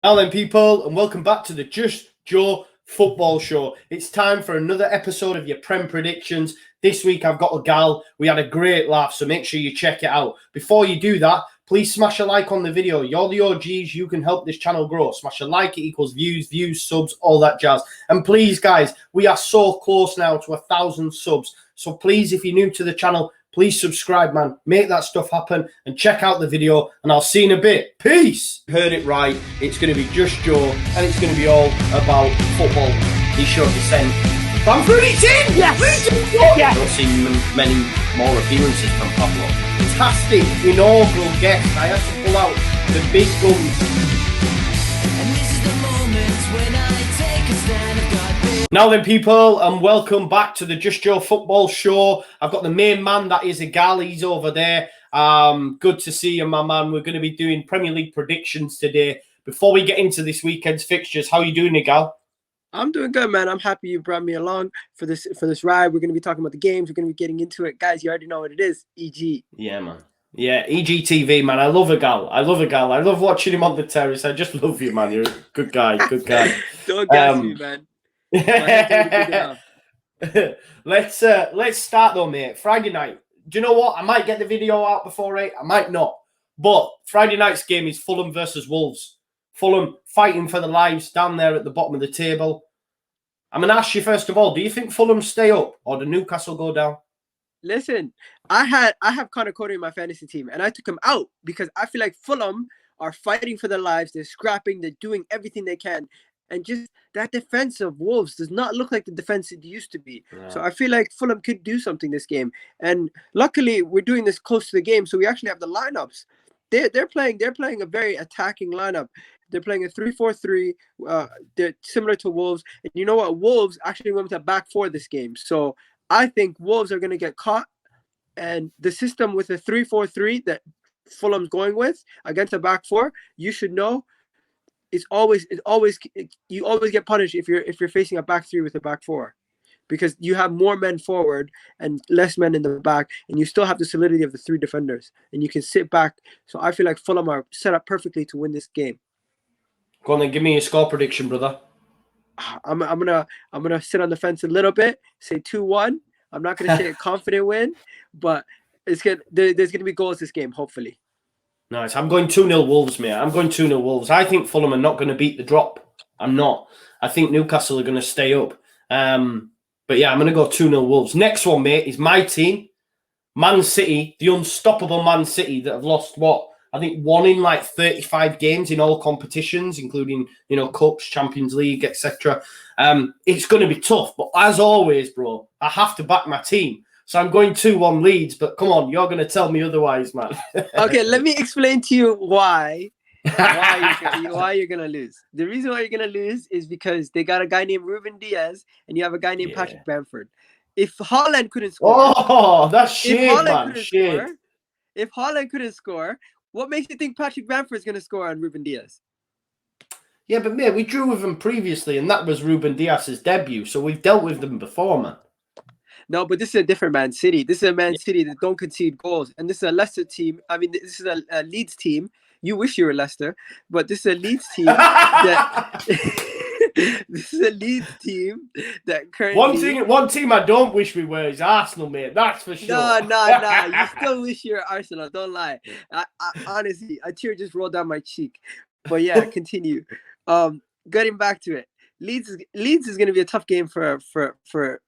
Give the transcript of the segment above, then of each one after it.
Now then, people, and welcome back to the Just Joe Football Show. It's time for another episode of your Prem predictions. This week I've got Egal. We had a great laugh, so make sure you check it out. Before you do that, please smash a like on the video. You're the OGs. You can help this channel grow. Smash a like. It equals views, subs, all that jazz. And please, guys, we are so close now to 1,000 subs. So please, if you're new to the channel, please subscribe, man. Make that stuff happen and check out the video, and I'll see you in a bit. Peace. Heard it right. It's going to be Just Joe, and it's going to be all about football. He showed descent. Bamford, it's in! Yes! Yes! I don't see many more appearances from Pablo. Fantastic, inaugural guest. I have to pull out the big guns. And this is the moment when I take a stand. I've got big. Now then, people, and welcome back to the Just Joe Football Show. I've got the main man, that is Egal. He's over there. Good to see you, my man. We're going to be doing Premier League predictions today. Before we get into this weekend's fixtures, how you doing, Egal? I'm doing good, man. I'm happy you brought me along for this ride. We're going to be talking about the games. We're going to be getting into it. Guys, you already know what it is. EG. Yeah, man. Yeah, Egtv, man. I love Egal. I love watching him on the terrace. I just love you, man. You're a good guy. Good guy. Don't gas me, man. Let's start though, mate. Friday night. Do you know what? I might get the video out before 8. I might not. But Friday night's game is Fulham versus Wolves. Fulham fighting for their lives down there at the bottom of the table. I'm going to ask you first of all, do you think Fulham stay up or do Newcastle go down? Listen, I have Connor Cody in my fantasy team, and I took him out because I feel like Fulham are fighting for their lives. They're scrapping. They're doing everything they can. And just that defense of Wolves does not look like the defense it used to be. Yeah. So I feel like Fulham could do something this game. And luckily, we're doing this close to the game, so we actually have the lineups. They're playing a very attacking lineup. They're playing a 3-4-3. They're similar to Wolves. And you know what? Wolves actually went with a back four this game. So I think Wolves are going to get caught. And the system with the 3-4-3 that Fulham's going with against a back four, you should know, you always get punished if you're facing a back three with a back four, because you have more men forward and less men in the back, and you still have the solidity of the three defenders, and you can sit back. So I feel like Fulham are set up perfectly to win this game. Go on then, give me a score prediction, brother. I'm gonna sit on the fence a little bit, say 2-1. I'm not gonna say a confident win, but there's gonna be goals this game, hopefully. Nice. I'm going 2-0 Wolves, mate. I'm going 2-0 Wolves. I think Fulham are not going to beat the drop. I'm not. I think Newcastle are going to stay up. But yeah, I'm going to go 2-0 Wolves. Next one, mate, is my team, Man City, the unstoppable Man City that have lost, I think 1 in like 35 games in all competitions, including, Cups, Champions League, etc. It's going to be tough. But as always, bro, I have to back my team. So I'm going 2-1 Leeds, but come on, you're going to tell me otherwise, man. Okay, let me explain to you why you're going to lose. The reason why you're going to lose is because they got a guy named Ruben Diaz and you have a guy named Patrick Bamford. If Haaland couldn't score... Oh, that's shit, man. If Haaland couldn't score, what makes you think Patrick Bamford is going to score on Ruben Diaz? Yeah, but mate, we drew with him previously, and that was Ruben Diaz's debut, so we've dealt with them before, man. No, but this is a different Man City. This is a Man City that don't concede goals. And this is a Leicester team. I mean, this is a Leeds team. You wish you were Leicester, but this is a Leeds team that... This is a Leeds team that currently... One team I don't wish we were is Arsenal, mate. That's for sure. No. You still wish you were Arsenal. Don't lie. I honestly, a tear just rolled down my cheek. But yeah, continue. Getting back to it. Leeds is going to be a tough game for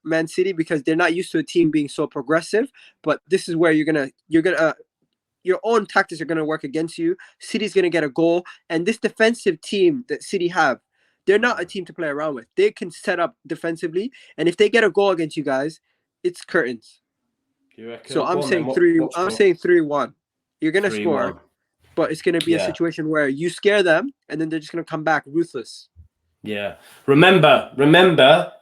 Man City because they're not used to a team being so progressive. But this is where your own tactics are going to work against you. City's going to get a goal, and this defensive team that City have, they're not a team to play around with. They can set up defensively, and if they get a goal against you guys, it's curtains. So I'm saying 3-1. You're going to score, but it's going to be a situation where you scare them, and then they're just going to come back ruthless. Yeah. Remember,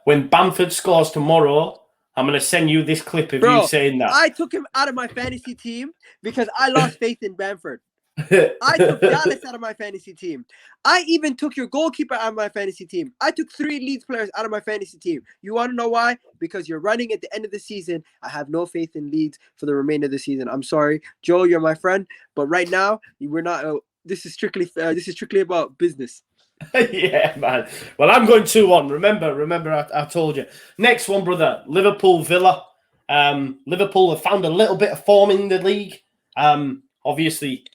when Bamford scores tomorrow, I'm going to send you this clip of you saying that. I took him out of my fantasy team because I lost faith in Bamford. I took Dallas out of my fantasy team. I even took your goalkeeper out of my fantasy team. I took 3 Leeds players out of my fantasy team. You want to know why? Because you're running at the end of the season. I have no faith in Leeds for the remainder of the season. I'm sorry, Joe, you're my friend, but right now we're not. This is strictly about business. Yeah, man. Well, I'm going 2-1. Remember, I told you. Next one, brother. Liverpool Villa. Liverpool have found a little bit of form in the league. Obviously,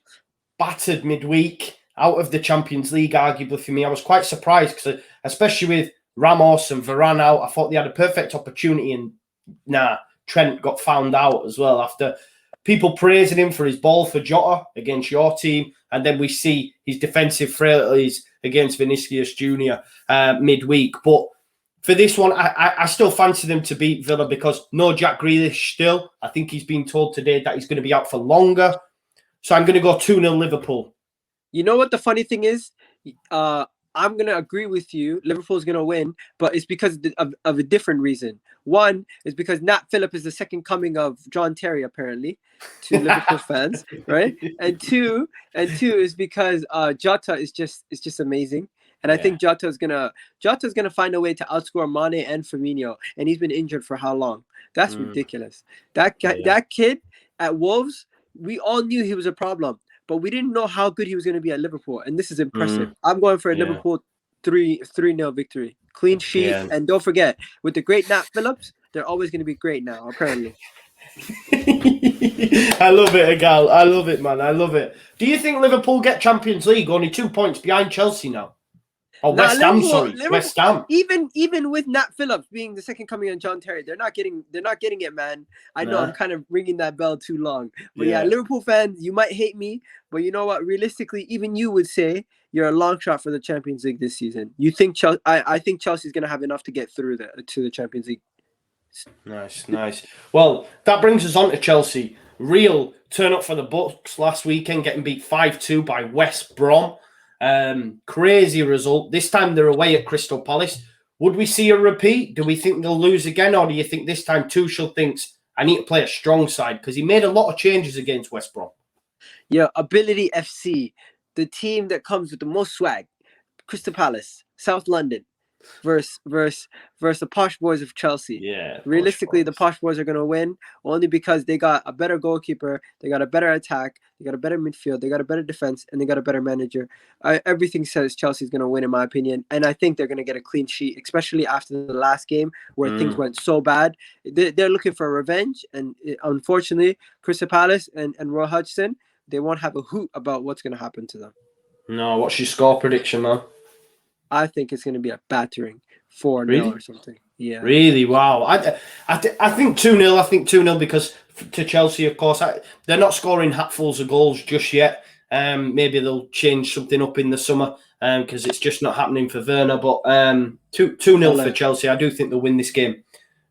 battered midweek out of the Champions League, arguably for me. I was quite surprised because, especially with Ramos and Varane out, I thought they had a perfect opportunity, and Trent got found out as well after people praising him for his ball for Jota against your team, and then we see his defensive frailties against Vinicius Jr. Midweek. But for this one, I still fancy them to beat Villa because no Jack Grealish still. I think he's been told today that he's going to be out for longer. So I'm going to go 2-0 Liverpool. You know what the funny thing is? I'm going to agree with you. Liverpool's going to win, but it's because of a different reason. One is because Nat Phillip is the second coming of John Terry, apparently, to Liverpool fans, right? And two is because Jota is just amazing. And I think Jota's gonna find a way to outscore Mane and Firmino, and he's been injured for how long? That's ridiculous. That guy, that kid at Wolves, we all knew he was a problem, but we didn't know how good he was going to be at Liverpool, and this is impressive. I'm going for a Liverpool 3-0 victory, clean sheet, and don't forget, with the great Nat Phillips, they're always going to be great now, apparently. I love it, Egal. I love it, man. I love it. Do you think Liverpool get Champions League? Only 2 points behind Chelsea now. Oh, West Ham, sorry. West Ham. Even with Nat Phillips being the second coming of John Terry, they're not getting it, man. I know I'm kind of ringing that bell too long. But yeah, Liverpool fans, you might hate me, but you know what? Realistically, even you would say you're a long shot for the Champions League this season. You think Chelsea? I think Chelsea's going to have enough to get through to the Champions League. Nice. Well, that brings us on to Chelsea. Real turn up for the Bucks last weekend, getting beat 5-2 by West Brom. Crazy result. This time they're away at Crystal Palace. Would we see a repeat? Do we think they'll lose again, or do you think this time Tuchel thinks I need to play a strong side because he made a lot of changes against West Brom? Yeah, Ability FC, the team that comes with the most swag. Crystal Palace, South London, versus the posh boys of Chelsea. Yeah. Realistically, the posh boys are going to win only because they got a better goalkeeper, they got a better attack, they got a better midfield, they got a better defense, and they got a better manager. Everything says Chelsea's going to win, in my opinion, and I think they're going to get a clean sheet, especially after the last game where things went so bad. They're looking for revenge, and unfortunately, Crystal Palace and Roy Hodgson, they won't have a hoot about what's going to happen to them. No, what's your score prediction, man? I think it's going to be a battering 4-0 or something. Yeah. Really? Wow. I think 2-0. I think 2-0 because to Chelsea, of course, they're not scoring hatfuls of goals just yet. Maybe they'll change something up in the summer because it's just not happening for Werner. But 2-0 for Chelsea. I do think they'll win this game.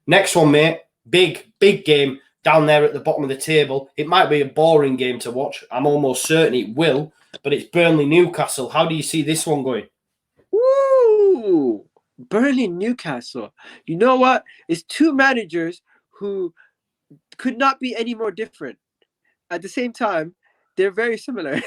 Next one, mate. Big game down there at the bottom of the table. It might be a boring game to watch. I'm almost certain it will. But it's Burnley Newcastle. How do you see this one going? Woo! Burnley Newcastle. You know what? It's two managers who could not be any more different. At the same time, they're very similar.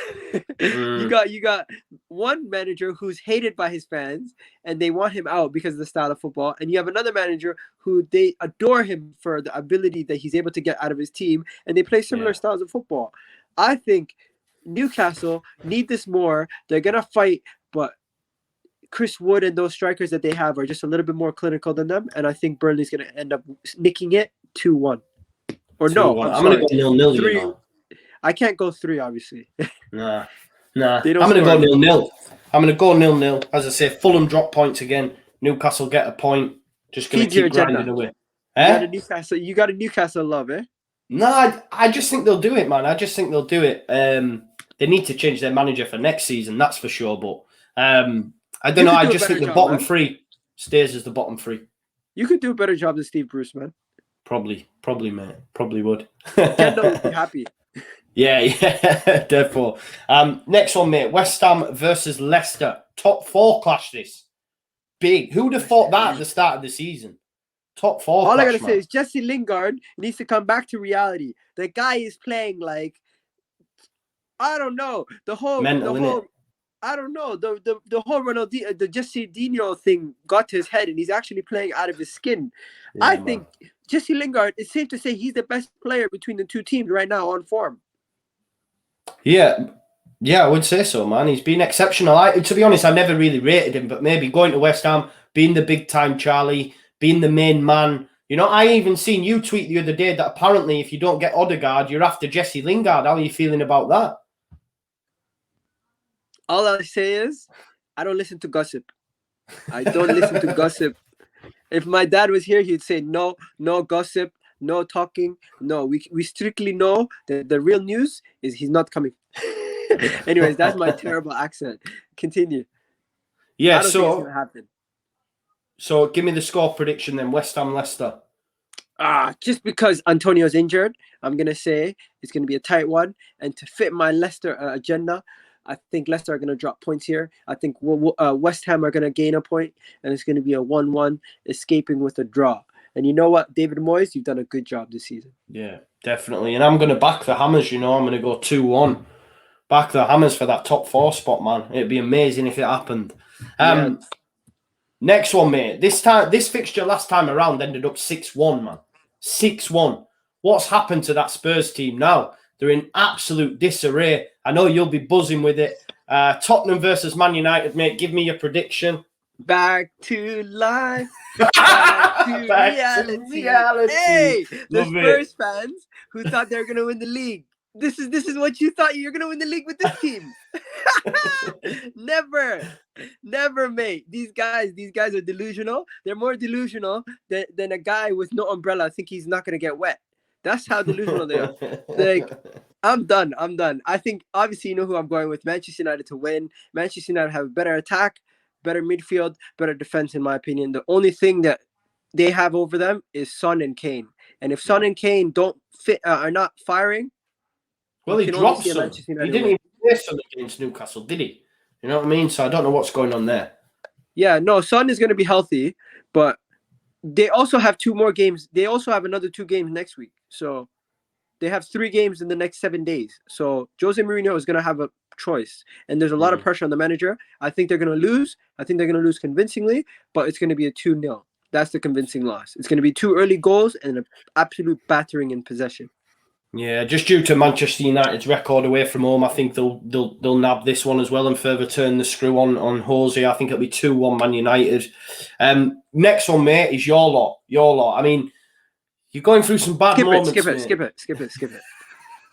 You got one manager who's hated by his fans and they want him out because of the style of football, and you have another manager who they adore him for the ability that he's able to get out of his team, and they play similar styles of football. I think Newcastle need this more. They're gonna fight, but Chris Wood and those strikers that they have are just a little bit more clinical than them, and I think Burnley's going to end up nicking it 2-1. Or 2-1. No, I'm going to go 0-0. 3. You know? I can't go 3, obviously. Nah. I'm going to go 0-0. I'm going to go 0-0. As I say, Fulham drop points again. Newcastle get a point. Just going to keep grinding away. You got a Newcastle love, eh? No, I just think they'll do it, man. I just think they'll do it. They need to change their manager for next season, that's for sure. But I don't know. I just think the bottom three stays as the bottom three. You could do a better job than Steve Bruce, man. Probably, mate. Probably would. Kendall would be happy. Yeah, therefore. Next one, mate. West Ham versus Leicester. Top 4 clash this. Big. Who'd have thought that at the start of the season? Top 4 All clash, I got to say is Jesse Lingard needs to come back to reality. The guy is playing like, I don't know. I don't know. The whole Ronaldinho, the Jesse Dino thing got to his head, and he's actually playing out of his skin. Yeah, I think Jesse Lingard, it's safe to say he's the best player between the two teams right now on form. Yeah. Yeah, I would say so, man. He's been exceptional. To be honest, I never really rated him, but maybe going to West Ham, being the big time Charlie, being the main man. You know, I even seen you tweet the other day that apparently if you don't get Odegaard, you're after Jesse Lingard. How are you feeling about that? All I say is, I don't listen to gossip. I don't listen to gossip. If my dad was here, he'd say no gossip, no talking. No, we strictly know that the real news is he's not coming. Anyways, that's my terrible accent. Continue. Yeah, I don't think it's gonna happen. So give me the score prediction then. West Ham, Leicester. Just because Antonio's injured, I'm gonna say it's gonna be a tight one. And to fit my Leicester agenda, I think Leicester are gonna drop points here. I think West Ham are gonna gain a point, and it's gonna be a 1-1, escaping with a draw. And you know what, David Moyes, you've done a good job this season. Yeah, definitely. And I'm gonna back the Hammers. You know, I'm gonna go 2-1. Back the Hammers for that top 4 spot, man. It'd be amazing if it happened. Yeah. Next one, mate. This fixture last time around ended up 6-1, man. 6-1. What's happened to that Spurs team now? They're in absolute disarray. I know you'll be buzzing with it. Tottenham versus Man United, mate. Give me your prediction. Back to life. Back to reality. Hey, the Spurs fans who thought they were going to win the league. This is what you thought you're going to win the league with this team. Never, mate. These guys are delusional. They're more delusional than a guy with no umbrella think he's not going to get wet. That's how delusional they are. Like, I'm done. I think, obviously, you know who I'm going with. Manchester United to win. Manchester United have a better attack, better midfield, better defense, in my opinion. The only thing that they have over them is Son and Kane. And if Son and Kane don't fit, are not firing, well, he dropped some. He didn't even play Son against Newcastle, did he? You know what I mean? So I don't know what's going on there. Yeah, no, Son is going to be healthy, but they also have 2 more games. They also have another 2 games next week. So they have 3 games in the next 7 days. So Jose Mourinho is going to have a choice. And there's a lot of pressure on the manager. I think they're going to lose. I think they're going to lose convincingly, but it's going to be a 2-0. That's the convincing loss. It's going to be 2 early goals and an absolute battering in possession. Yeah, just due to Manchester United's record away from home, I think they'll nab this one as well and further turn the screw on Jose. I think it'll be 2-1 Man United. Next one, mate, is your lot. I mean, you're going through some bad moments. Skip it.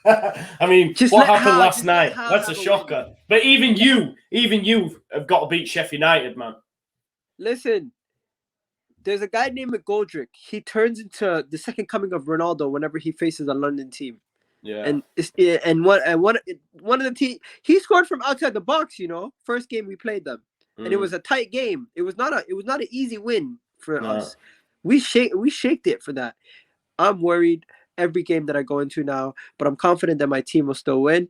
I mean, what happened last night? That's a shocker. But even you have got to beat Sheffield United, man. Listen, there's a guy named McGoldrick. He turns into the second coming of Ronaldo whenever he faces a London team. Yeah. And one of the team, he scored from outside the box. You know, first game we played them, and it was a tight game. It was not an easy win for us. We shaked it for that. I'm worried every game that I go into now, but I'm confident that my team will still win.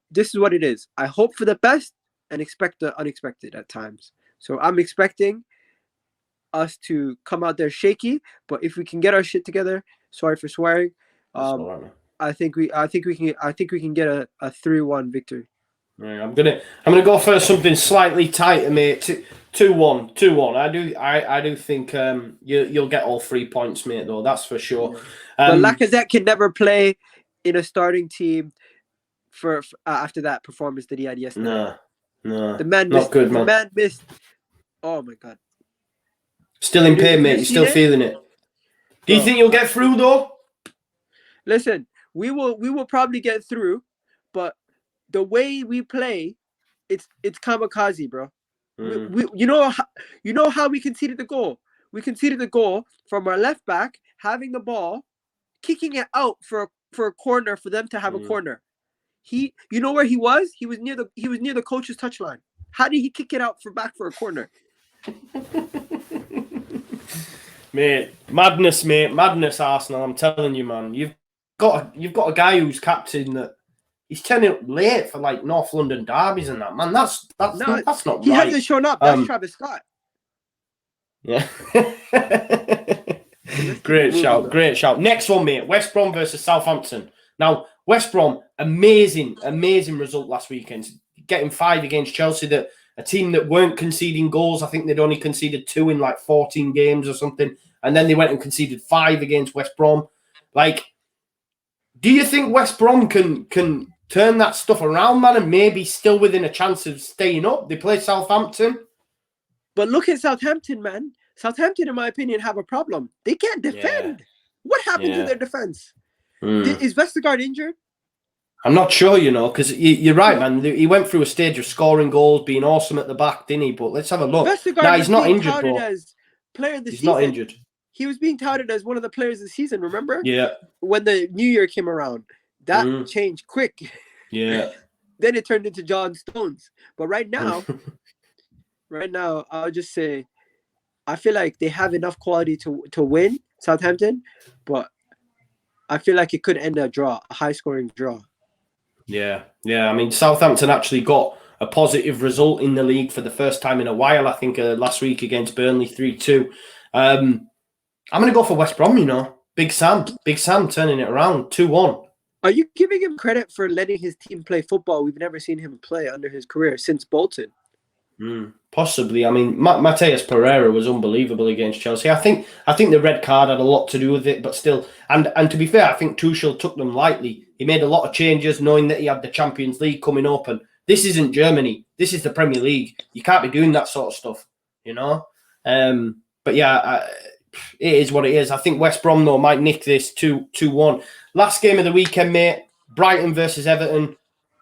This is what it is. I hope for the best and expect the unexpected at times. So I'm expecting us to come out there shaky, but if we can get our shit together, sorry for swearing, I think we can get a 3-1 victory. Right, I'm gonna go for something slightly tighter, mate. 2-1. I do think you'll get all 3 points, mate. Though that's for sure. But Lacazette can never play in a starting team for after that performance that he had yesterday. No, the man not good, man. The man missed. Oh my god. Still in pain, mate. You're still feeling it. Do you think you'll get through, though? Listen, we will probably get through, but the way we play, it's kamikaze, bro. You know how we conceded the goal. We conceded the goal from our left back having the ball, kicking it out for a corner for them to have a corner. You know where he was? He was near the coach's touchline. How did he kick it out back for a corner? Mate, madness, Arsenal. I'm telling you, man. You've got a guy who's captain that he's turning up late for like North London derbies and that, man. That's not right. He hasn't shown up. That's Travis Scott. Yeah. Great shout. Next one, mate. West Brom versus Southampton. Now, West Brom, amazing result last weekend. Getting 5 against Chelsea, a team that weren't conceding goals. I think they'd only conceded 2 in like 14 games or something. And then they went and conceded 5 against West Brom. Like, do you think West Brom can turn that stuff around, man, and maybe still within a chance of staying up. They play Southampton. But look at Southampton, man. Southampton, in my opinion, have a problem. They can't defend. Yeah. What happened to Yeah. their defense? Mm. Is Vestergaard injured? I'm not sure, because you're right, man. He went through a stage of scoring goals, being awesome at the back, didn't he? But let's have a look. Vestergaard Nah, was he's not being injured, touted bro. as player of the He's season. not injured. He was being touted as one of the players of the season, remember? Yeah. When the New Year came around. That changed quick. Yeah. Then it turned into John Stones. But right now, I'll just say I feel like they have enough quality to win Southampton, but I feel like it could end a draw, a high-scoring draw. Yeah. I mean, Southampton actually got a positive result in the league for the first time in a while. I think last week against Burnley, 3-2. I'm going to go for West Brom. Big Sam turning it around, 2-1. Are you giving him credit for letting his team play football? We've never seen him play under his career since Bolton. Possibly. I mean, Mateus Pereira was unbelievable against Chelsea. I think the red card had a lot to do with it, but still. And to be fair, I think Tuchel took them lightly. He made a lot of changes, knowing that he had the Champions League coming up, and this isn't Germany. This is the Premier League. You can't be doing that sort of stuff, But yeah, it is what it is. I think West Brom though might nick this 2-1. Last game of the weekend, mate. Brighton versus Everton.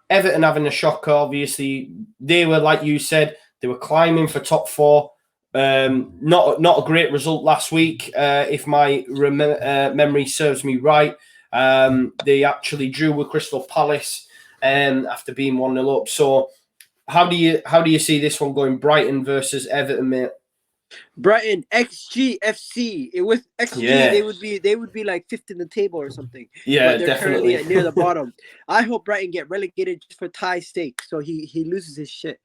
Everton having a shocker, obviously. They were, like you said, they were climbing for top four. Not a great result last week, if my memory serves me right. They actually drew with Crystal Palace after being 1-0 up. So how do you see this one going, Brighton versus Everton, mate? Brighton XG FC. With XG, Yeah. they would be like fifth in the table or something. Yeah, but they're definitely. currently near the bottom. I hope Brighton get relegated just for Ty's sake, so he loses his shit.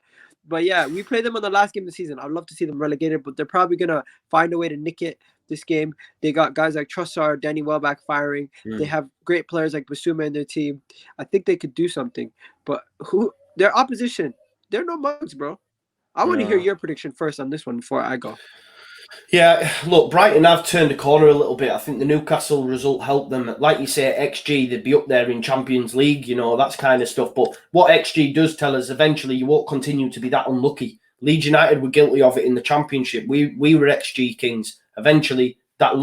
But yeah, we played them on the last game of the season. I'd love to see them relegated, but they're probably gonna find a way to nick it this game. They got guys like Trossard, Danny Welbeck firing. They have great players like Basuma in their team. I think they could do something. But their opposition? They're no mugs, bro. I want to hear your prediction first on this one before I go. Yeah, look, Brighton have turned a corner a little bit. I think the Newcastle result helped them. Like you say, XG, they'd be up there in Champions League, that's kind of stuff. But what XG does tell us, eventually you won't continue to be that unlucky. Leeds United were guilty of it in the Championship. We were XG kings. Eventually, that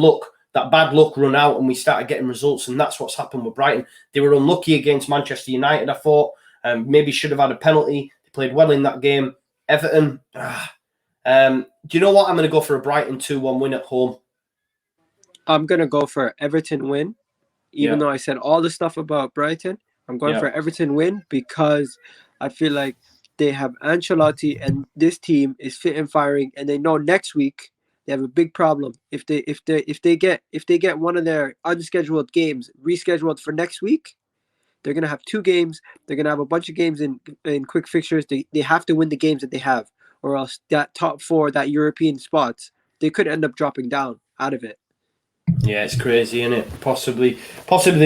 bad luck run out and we started getting results, and that's what's happened with Brighton. They were unlucky against Manchester United, I thought. Maybe should have had a penalty. They played well in that game. Everton, do you know what? I'm going to go for a Brighton 2-1 win at home. I'm going to go for Everton win. Even though I said all the stuff about Brighton, I'm going for Everton win because I feel like they have Ancelotti and this team is fit and firing, and they know next week they have a big problem. If they get one of their unscheduled games rescheduled for next week, they're going to have 2 games. They're going to have a bunch of games in quick fixtures. They have to win the games that they have, or else that top 4, that European spots, they could end up dropping down out of it. Yeah, it's crazy, isn't it? Possibly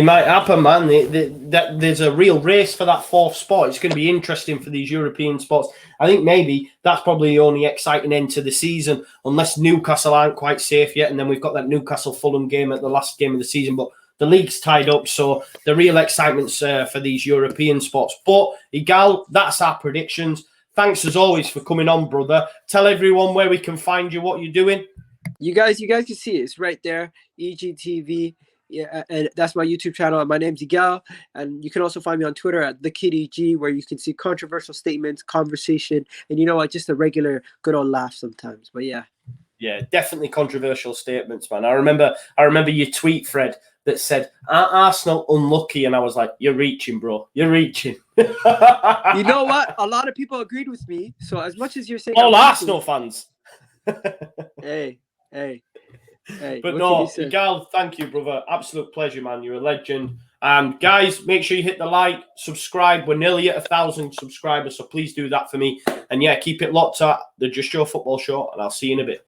might happen, man. There's a real race for that 4th spot. It's going to be interesting for these European spots. I think maybe that's probably the only exciting end to the season, unless Newcastle aren't quite safe yet, and then we've got that Newcastle-Fulham game at the last game of the season. But the league's tied up, so the real excitement's for these European spots. But, Egal, that's our predictions. Thanks, as always, for coming on, brother. Tell everyone where we can find you, what you're doing. You guys can see it. It's right there, Egtv. Yeah, and that's my YouTube channel. My name's Egal, and you can also find me on Twitter at @TheKidEG, where you can see controversial statements, conversation, and just a regular good old laugh sometimes. But yeah. Yeah, definitely controversial statements, man. I remember your tweet, Fred, that said, "Are Arsenal unlucky?" And I was like, "You're reaching, bro. You're reaching." You know what? A lot of people agreed with me. So as much as you're saying, all Arsenal fans. Hey. But no, Egal, thank you, brother. Absolute pleasure, man. You're a legend. And guys, make sure you hit the like, subscribe. We're nearly at 1,000 subscribers, so please do that for me. And yeah, keep it locked at the Just Joe Football Show, and I'll see you in a bit.